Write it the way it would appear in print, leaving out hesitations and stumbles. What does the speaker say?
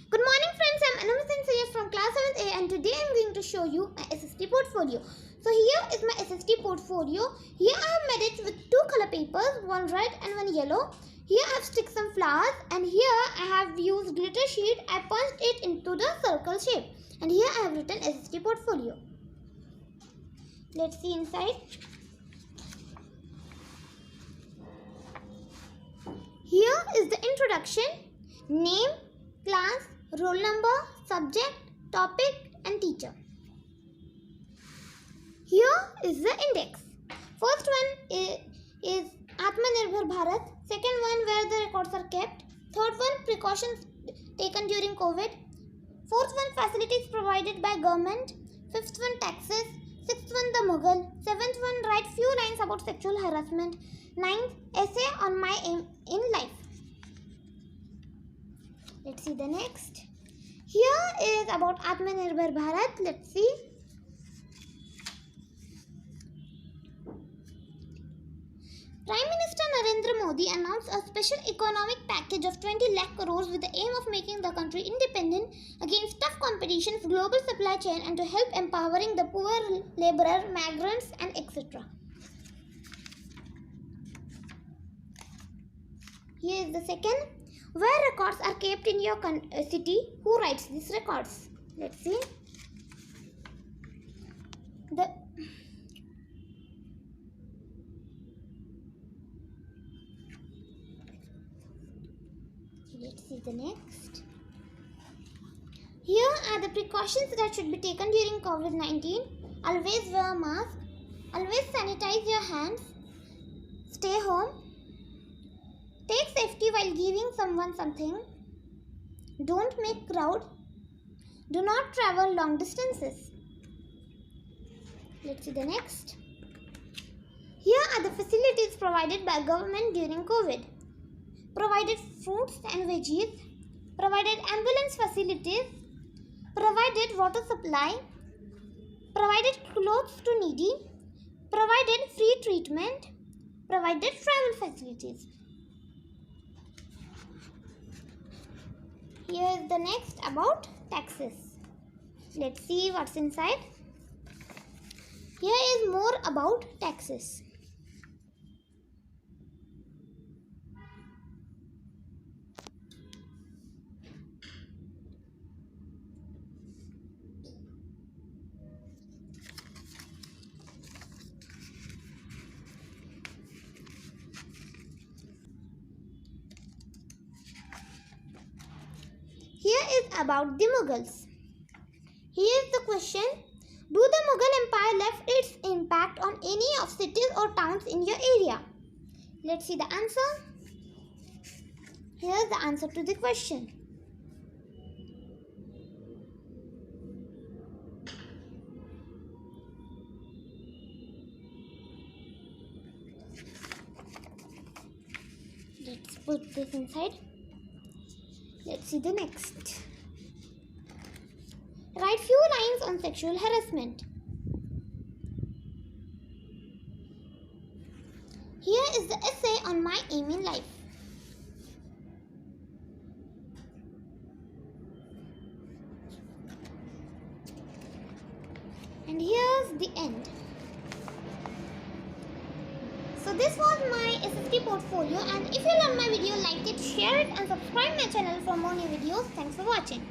Good morning friends, I am 𝙈𝙪𝙩𝙝 from class 7th A and today I am going to show you my SST portfolio. So here is my SST portfolio. Here I have made it with two color papers, one red and one yellow. Here I have sticked some flowers and here I have used glitter sheet. I punched it into the circle shape and here I have written SST portfolio. Let's see inside. Here is the introduction, name, class, roll number, subject, topic and teacher. Here is the index. First one is 𝙈𝙪𝙩𝙝𝙗 Bharat. Second one where the records are kept. Third one precautions taken during COVID. Fourth one facilities provided by government. Fifth one taxes. Sixth one the Mughal. Seventh one write few lines about sexual harassment. Ninth essay on my aim in life. Let's see the next. Here is about 𝙈𝙪𝙩𝙝 Bharat. Let's see. Prime Minister Narendra Modi announced a special economic package of 20 lakh crores with the aim of making the country independent against tough competitions, global supply chain and to help empowering the poor, laborer, migrants and etc. Here is the second. Where records are kept in your city, who writes these records? Let's see. Let's see the next. Here are the precautions that should be taken during COVID-19. Always wear a mask. Always sanitize your hands. Stay home. Take safety while giving someone something. Don't make crowd. Do not travel long distances. Let's see the next. Here are the facilities provided by government during COVID. Provided fruits and veggies. Provided ambulance facilities. Provided water supply. Provided clothes to needy. Provided free treatment. Provided travel facilities. Here is the next about taxes. Let's see what's inside. Here is more about taxes. Here is about the Mughals. Here is the question. Do the Mughal Empire left its impact on any of cities or towns in your area? Let's see the answer. Here is the answer to the question. Let's put this inside. Let's see the next. Write few lines on sexual harassment. Here is the essay on my aim in life. And here's the end. So this was my SST portfolio, and if you love my video, like it, share it and subscribe my channel for more new videos. Thanks for watching.